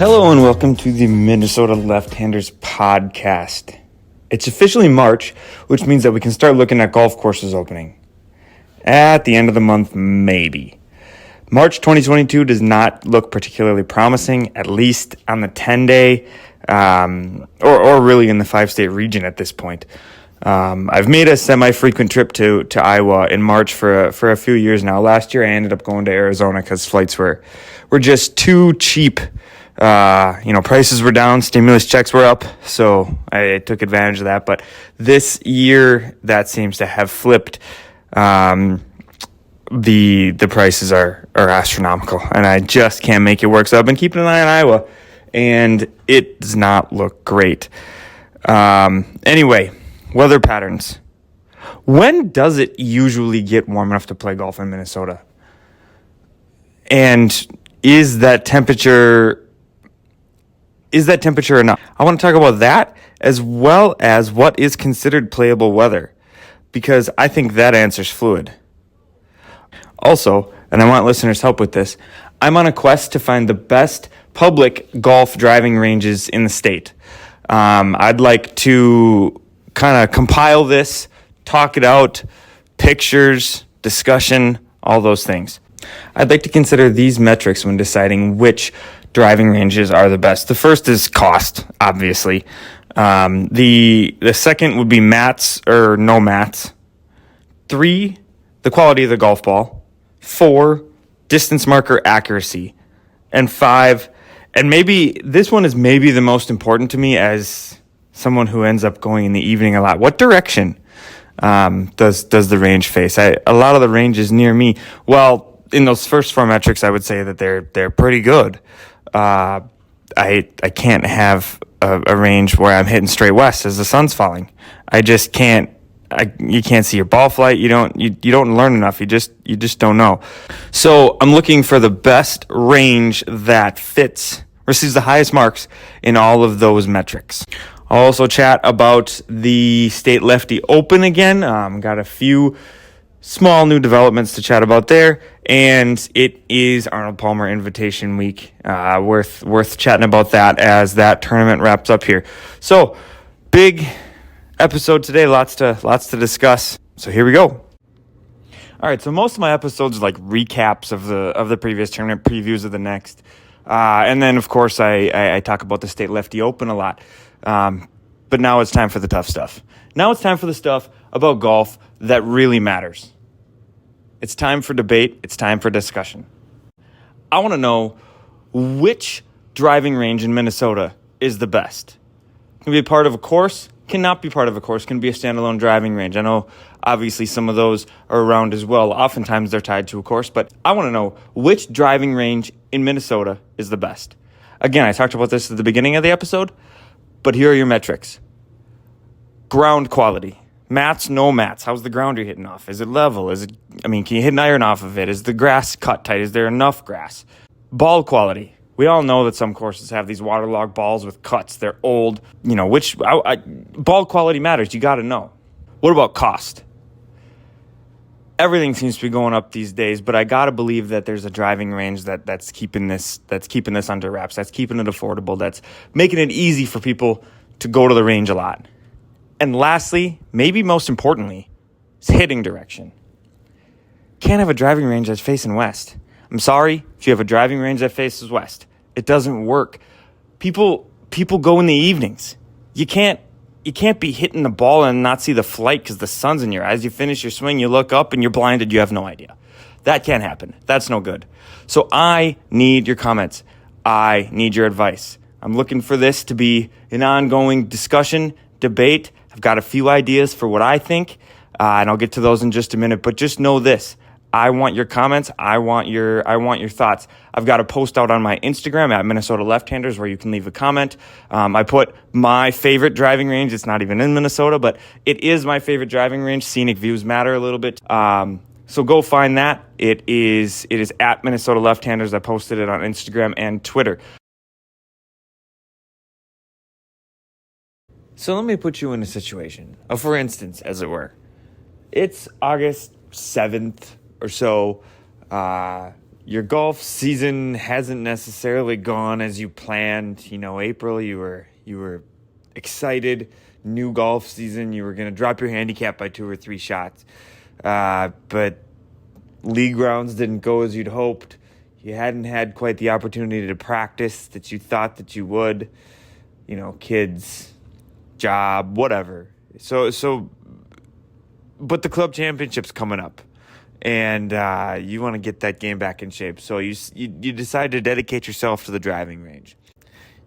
Hello and welcome to the Minnesota Left-Handers podcast. It's officially March, which means that we can start looking at golf courses opening. At the end of the month, maybe. March 2022 does not look particularly promising, at least on the 10-day, or really in the 5-state region at this point. I've made a semi-frequent trip to Iowa in March for a few years now. Last year I ended up going to Arizona because flights were just too cheap. Prices were down, stimulus checks were up, so I took advantage of that. But this year, that seems to have flipped. The prices are astronomical, and I just can't make it work. So I've been keeping an eye on Iowa, and it does not look great. Anyway, weather patterns. When does it usually get warm enough to play golf in Minnesota? And is that temperature enough? I want to talk about that as well as what is considered playable weather, because I think that answer's fluid. Also, and I want listeners' help with this, I'm on a quest to find the best public golf driving ranges in the state. I'd like to kind of compile this, talk it out, pictures, discussion, all those things. I'd like to consider these metrics when deciding which driving ranges are the best. The first is cost, obviously. The second would be mats or no mats. 3, the quality of the golf ball. 4, distance marker accuracy. And 5, and maybe this one is maybe the most important to me as someone who ends up going in the evening a lot. What direction does the range face? A lot of the ranges near me, well, in those first 4 metrics, I would say that they're pretty good. I can't have a range where I'm hitting straight west as the sun's falling. I just can't. You can't see your ball flight. You don't learn enough. You just don't know. So I'm looking for the best range that fits, receives the highest marks in all of those metrics. I'll also chat about the State Lefty Open again. Got a few small new developments to chat about there, and it is Arnold Palmer Invitation Week. Worth chatting about that as that tournament wraps up here. So, big episode today, lots to discuss. So here we go. All right, so most of my episodes are like recaps of the previous tournament, previews of the next, and then of course I talk about the State Lefty Open a lot. But now it's time for the tough stuff. Now it's time for the stuff about golf that really matters. It's time for debate. It's time for discussion. I want to know which driving range in Minnesota is the best. Can be a part of a course, cannot be part of a course, can be a standalone driving range. I know obviously some of those are around as well. Oftentimes they're tied to a course, but I want to know which driving range in Minnesota is the best. Again, I talked about this at the beginning of the episode, but here are your metrics. Ground quality. Mats, no mats. How's the ground you're hitting off? Is it level? Can you hit an iron off of it? Is the grass cut tight? Is there enough grass? Ball quality. We all know that some courses have these waterlogged balls with cuts. They're old. Ball quality matters. You got to know. What about cost? Everything seems to be going up these days, but I got to believe that there's a driving range that's keeping this under wraps. That's keeping it affordable. That's making it easy for people to go to the range a lot. And lastly, maybe most importantly, is hitting direction. Can't have a driving range that's facing west. I'm sorry if you have a driving range that faces west. It doesn't work. People go in the evenings. You can't be hitting the ball and not see the flight because the sun's in your eyes. You finish your swing, you look up, and you're blinded. You have no idea. That can't happen. That's no good. So I need your comments. I need your advice. I'm looking for this to be an ongoing discussion, debate. I've got a few ideas for what I think, and I'll get to those in just a minute. But just know this. I want your comments. I want your thoughts. I've got a post out on my Instagram at Minnesota Left-Handers where you can leave a comment. I put my favorite driving range. It's not even in Minnesota, but it is my favorite driving range. Scenic views matter a little bit. So go find that. It is at Minnesota Left-Handers. I posted it on Instagram and Twitter. So let me put you in a situation. For instance, as it were. It's August 7th or so. Your golf season hasn't necessarily gone as you planned. April, you were excited. New golf season, you were going to drop your handicap by 2 or 3 shots. But league rounds didn't go as you'd hoped. You hadn't had quite the opportunity to practice that you thought that you would. Kids, job, whatever. But the club championship's coming up. And you want to get that game back in shape. So you decide to dedicate yourself to the driving range.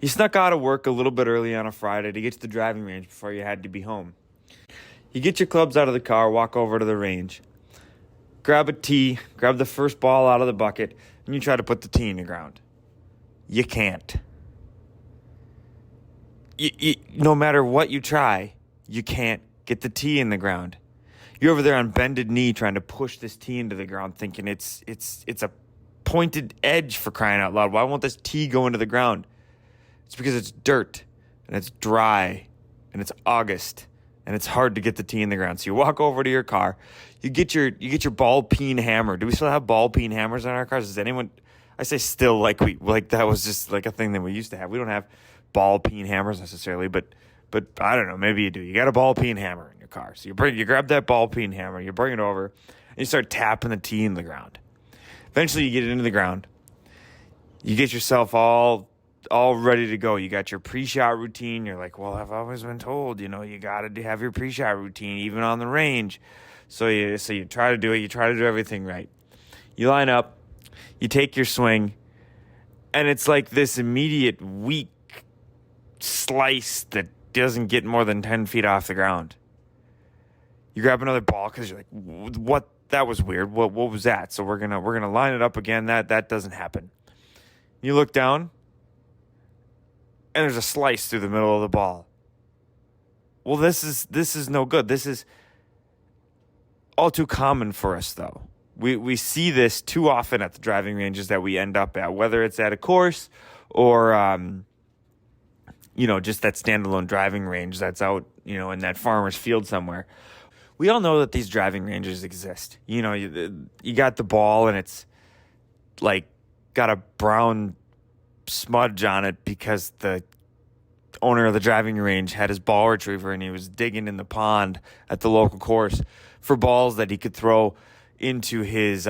You snuck out of work a little bit early on a Friday to get to the driving range before you had to be home. You get your clubs out of the car, walk over to the range, grab a tee, grab the first ball out of the bucket, and you try to put the tee in the ground. You can't. No matter what you try, you can't get the tee in the ground. You're over there on bended knee trying to push this tee into the ground, thinking it's a pointed edge, for crying out loud. Why won't this tee go into the ground? It's because it's dirt and it's dry and it's August and it's hard to get the tee in the ground. So you walk over to your car, you get your ball peen hammer. Do we still have ball peen hammers on our cars? Does anyone? I say still, like that was just like a thing that we used to have. We don't have ball peen hammers necessarily, but I don't know, maybe you do. You got a ball peen hammer in your car. So you grab that ball peen hammer, you bring it over, and you start tapping the tee in the ground. Eventually you get it into the ground. You get yourself all ready to go. You got your pre-shot routine. You're like, well, I've always been told, you got to have your pre-shot routine even on the range. So you try to do it. You try to do everything right. You line up, you take your swing, and it's like this immediate weak slice that doesn't get more than 10 feet off the ground. You grab another ball because you're like, what? That was weird. What was that? So we're gonna line it up again. That doesn't happen. You look down, and there's a slice through the middle of the ball. Well, this is no good. This is all too common for us, though. We see this too often at the driving ranges that we end up at, whether it's at a course or just that standalone driving range that's out, in that farmer's field somewhere. We all know that these driving ranges exist. You got the ball and it's like got a brown smudge on it because the owner of the driving range had his ball retriever and he was digging in the pond at the local course for balls that he could throw into his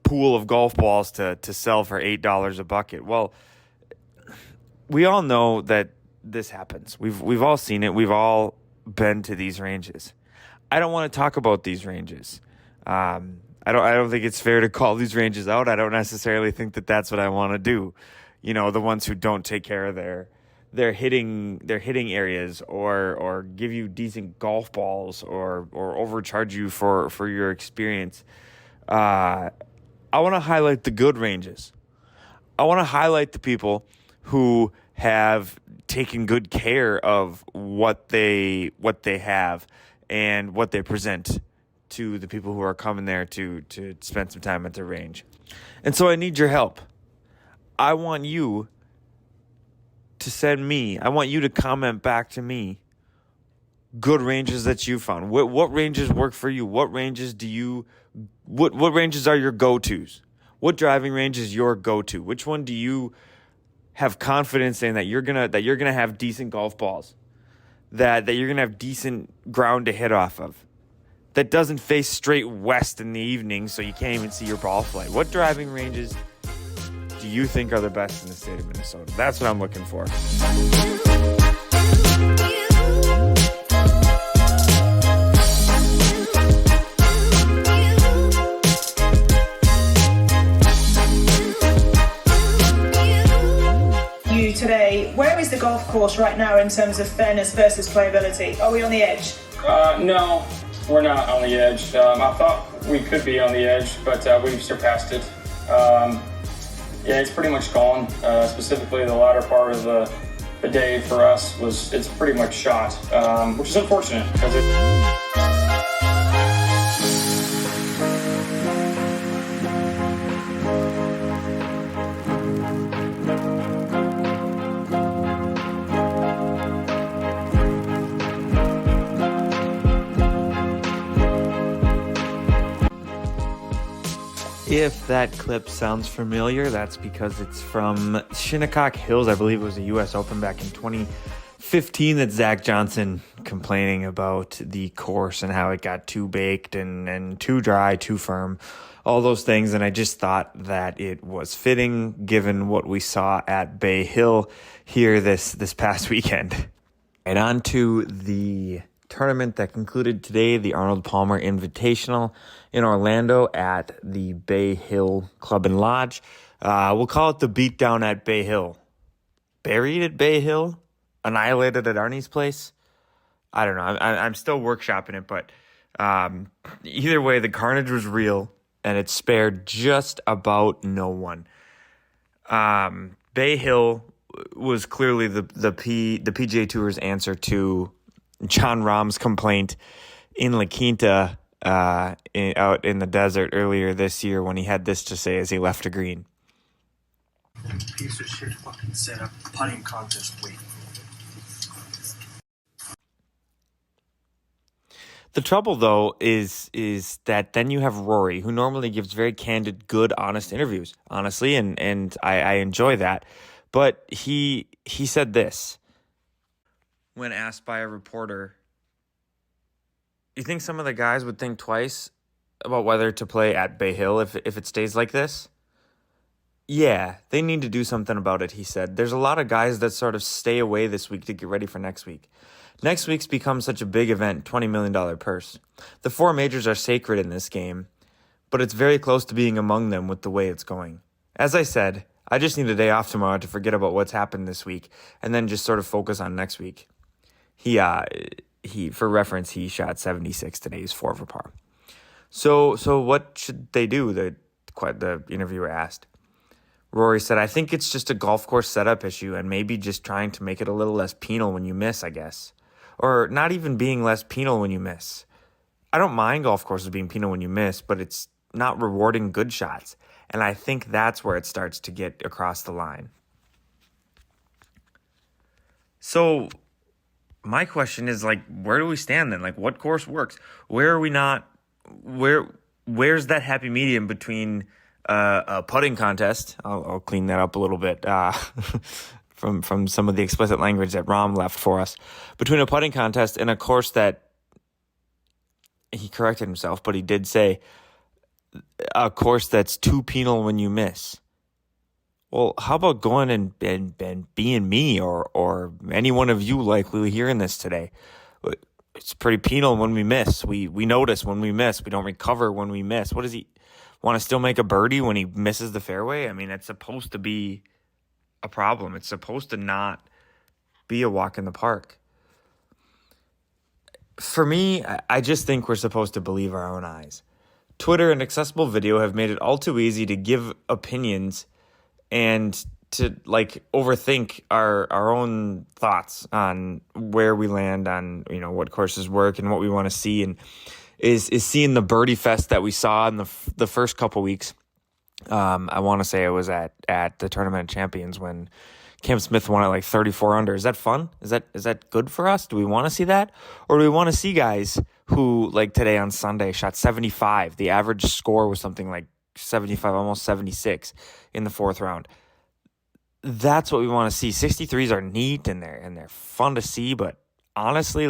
pool of golf balls to sell for $8 a bucket. Well, we all know that this happens. We've all seen it. We've all been to these ranges. I don't want to talk about these ranges. I don't think it's fair to call these ranges out. I don't necessarily think that that's what I want to do. The ones who don't take care of their hitting areas or give you decent golf balls or overcharge you for your experience. I want to highlight the good ranges. I want to highlight the people who have taken good care of what they have and what they present to the people who are coming there to spend some time at the range. And so I need your help. I want you to comment back to me good ranges that you found. What ranges work for you? What ranges what ranges are your go-tos? What driving range is your go-to? Which one do you have confidence in that you're gonna have decent golf balls? That you're gonna have decent ground to hit off of? That doesn't face straight west in the evening so you can't even see your ball flight. What driving ranges do you think are the best in the state of Minnesota? That's what I'm looking for. Today, where is the golf course right now in terms of fairness versus playability? Are we on the edge? No, we're not on the edge. I thought we could be on the edge, but we've surpassed it. Yeah, it's pretty much gone. Specifically, the latter part of the day for us it's pretty much shot, which is unfortunate because If that clip sounds familiar, that's because it's from Shinnecock Hills. I believe it was a U.S. Open back in 2015 that Zach Johnson complaining about the course and how it got too baked and too dry, too firm, all those things. And I just thought that it was fitting given what we saw at Bay Hill here this past weekend. Right on to the tournament that concluded today, the Arnold Palmer Invitational in Orlando at the Bay Hill Club and Lodge. We'll call it the beatdown at Bay Hill. Buried at Bay Hill? Annihilated at Arnie's place? I don't know. I'm still workshopping it, but either way, the carnage was real, and it spared just about no one. Bay Hill was clearly the PGA Tour's answer to John Rahm's complaint in La Quinta out in the desert earlier this year when he had this to say as he left a green. Piece of shit fucking set up putting contest waiting. The trouble, though, is that then you have Rory, who normally gives very candid, good, honest interviews, honestly, and I enjoy that. But he said this when asked by a reporter, you think some of the guys would think twice about whether to play at Bay Hill if it stays like this? Yeah, they need to do something about it, he said. There's a lot of guys that sort of stay away this week to get ready for next week. Next week's become such a big event, $20 million purse. The four majors are sacred in this game, but it's very close to being among them with the way it's going. As I said, I just need a day off tomorrow to forget about what's happened this week and then just sort of focus on next week. He for reference, he shot 76 today. He's 4 over par. So what should they do? The interviewer asked. Rory said, I think it's just a golf course setup issue and maybe just trying to make it a little less penal when you miss, I guess. Or not even being less penal when you miss. I don't mind golf courses being penal when you miss, but it's not rewarding good shots. And I think that's where it starts to get across the line. So my question is, where do we stand then? What course works? Where are we not? Where's that happy medium between a putting contest? I'll clean that up a little bit from some of the explicit language that Rahm left for us. Between a putting contest and a course that he corrected himself, but he did say a course that's too penal when you miss. Well, how about going and being me or any one of you likely hearing this today? It's pretty penal when we miss. We notice when we miss. We don't recover when we miss. What does he want to still make a birdie when he misses the fairway? I mean, it's supposed to be a problem. It's supposed to not be a walk in the park. For me, I just think we're supposed to believe our own eyes. Twitter and accessible video have made it all too easy to give opinions and to overthink our own thoughts on where we land on, what courses work and what we want to see, and is seeing the birdie fest that we saw in the first couple weeks. I want to say it was at the Tournament of Champions when Cam Smith won at 34 under. Is that fun? Is that good for us? Do we want to see that? Or do we want to see guys who, today on Sunday, shot 75? The average score was something like 75, almost 76 in the fourth round. That's what we want to see. 63s are neat and they're fun to see, but honestly,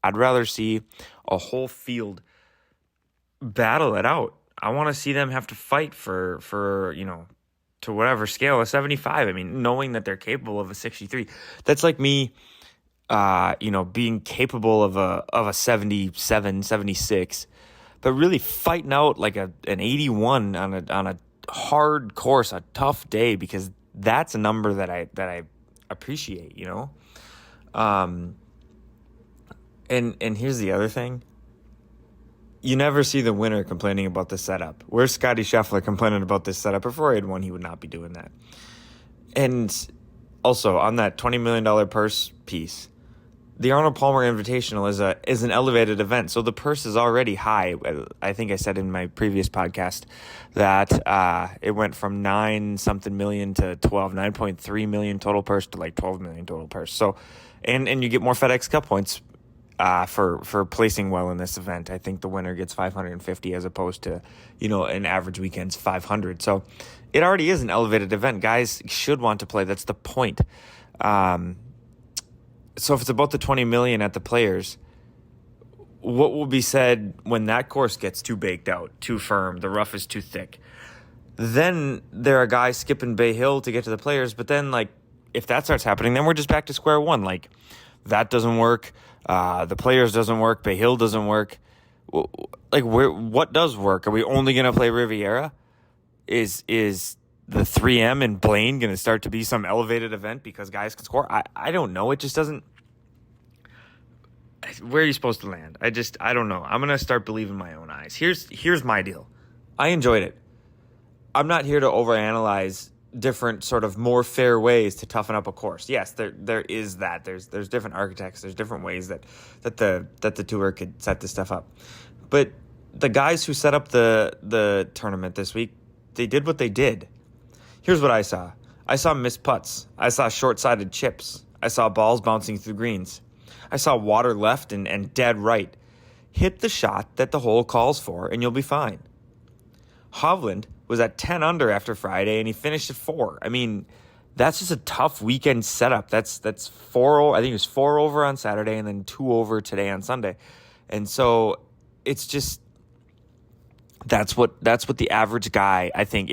I'd rather see a whole field battle it out. I want to see them have to fight for to whatever scale, a 75. I mean, knowing that they're capable of a 63. That's like me, being capable of a 77, 76, but really fighting out an 81 on a hard course, a tough day, because that's a number that I appreciate, And here's the other thing. You never see the winner complaining about the setup. Where's Scottie Scheffler complaining about this setup? If Rory had won, he would not be doing that. And also, on that $20 million purse piece, the Arnold Palmer Invitational is an elevated event, so the purse is already high. I think I said in my previous podcast that it went from 9-something million to 9.3 million total purse to 12 million total purse. So, and you get more FedEx Cup points for placing well in this event. I think the winner gets 550 as opposed to, an average weekend's 500. So it already is an elevated event. Guys should want to play. That's the point. So if it's about the 20 million at the Players, what will be said when that course gets too baked out, too firm, the rough is too thick? Then there are guys skipping Bay Hill to get to the Players, but then, if that starts happening, then we're just back to square one. That doesn't work. The Players doesn't work. Bay Hill doesn't work. What does work? Are we only going to play Riviera? Is the 3M in Blaine going to start to be some elevated event because guys can score? I don't know. It just doesn't. Where are you supposed to land? I don't know. I'm going to start believing my own eyes. Here's my deal. I enjoyed it. I'm not here to overanalyze different sort of more fair ways to toughen up a course. Yes, there is that. There's different architects. There's different ways that the tour could set this stuff up. But the guys who set up the tournament this week, they did what they did. Here's what I saw. I saw missed putts. I saw short-sided chips. I saw balls bouncing through greens. I saw water left and dead right. Hit the shot that the hole calls for, and you'll be fine. Hovland was at 10 under after Friday, and he finished at 4. I mean, that's just a tough weekend setup. That's 4. I think it was 4 over on Saturday, and then 2 over today on Sunday. And so it's just that's what the average guy. I think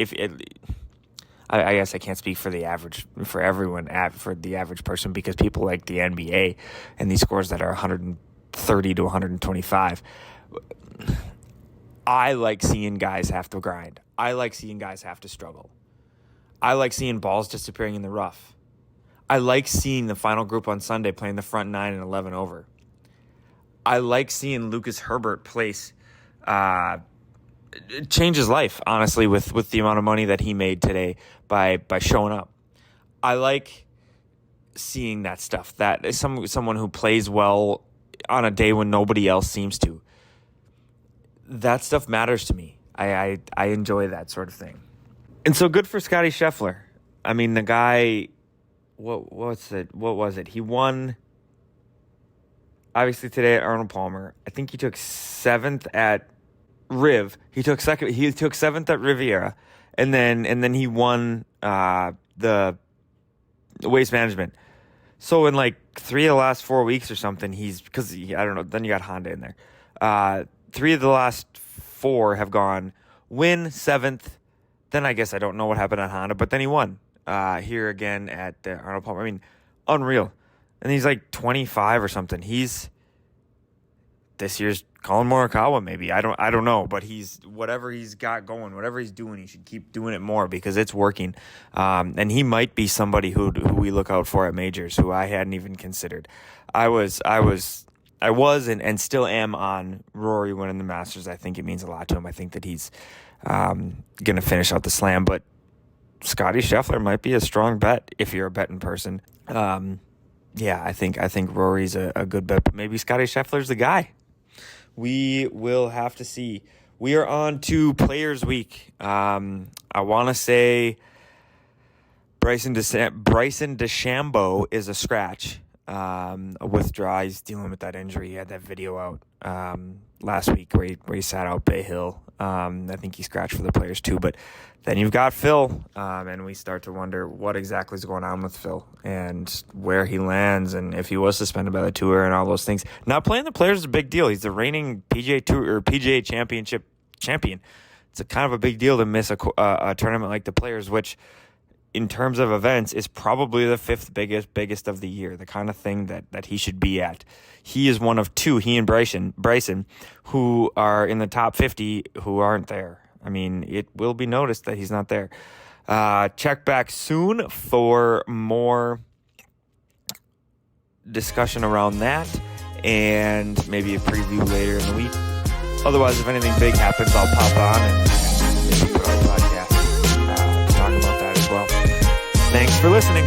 I guess I can't speak for the average, for everyone, for the average person, because people like the NBA and these scores that are 130 to 125. I like seeing guys have to grind. I like seeing guys have to struggle. I like seeing balls disappearing in the rough. I like seeing the final group on Sunday playing the front 9 and 11 over. I like seeing Lucas Herbert place change his life, honestly, with the amount of money that he made today by showing up. I like seeing that stuff. That is someone who plays well on a day when nobody else seems to. That stuff matters to me. I enjoy that sort of thing. And so good for Scotty Scheffler. I mean, the guy, what was it? He won, obviously, today at Arnold Palmer. I think he took 7th at Riv. He took 7th at Riviera. And then he won the Waste Management. So in 3 of the last 4 weeks or something, I don't know, then you got Honda in there. 3 of the last 4 have gone win, 7th. Then I guess I don't know what happened at Honda, but then he won here again at Arnold Palmer. I mean, unreal. And he's 25 or something. He's this year's Colin Morikawa, maybe. I don't know, but he's whatever he's got going, whatever he's doing, he should keep doing it more because it's working. And he might be somebody who we look out for at majors, who I hadn't even considered. I was and still am on Rory winning the Masters. I think it means a lot to him. I think that he's going to finish out the Slam, but Scotty Scheffler might be a strong bet if you're a betting person. Yeah, I think Rory's a good bet, but maybe Scotty Scheffler's the guy. We will have to see. We are on to Players Week. I want to say Bryson DeChambeau is a scratch. A withdrawal. He's dealing with that injury. He had that video out last week where he sat out Bay Hill. I think he scratched for the Players too. But then you've got Phil, and we start to wonder what exactly is going on with Phil and where he lands and if he was suspended by the tour and all those things. Not playing the Players is a big deal. He's the reigning PGA Tour or PGA Championship champion. It's a kind of a big deal to miss a tournament like the Players, which, in terms of events, is probably the 5th biggest of the year, the kind of thing that he should be at. He is one of 2, he and Bryson, who are in the top 50 who aren't there. I mean, it will be noticed that he's not there. Check back soon for more discussion around that and maybe a preview later in the week. Otherwise, if anything big happens, I'll pop on and maybe put on a podcast to talk about that as well. Thanks for listening.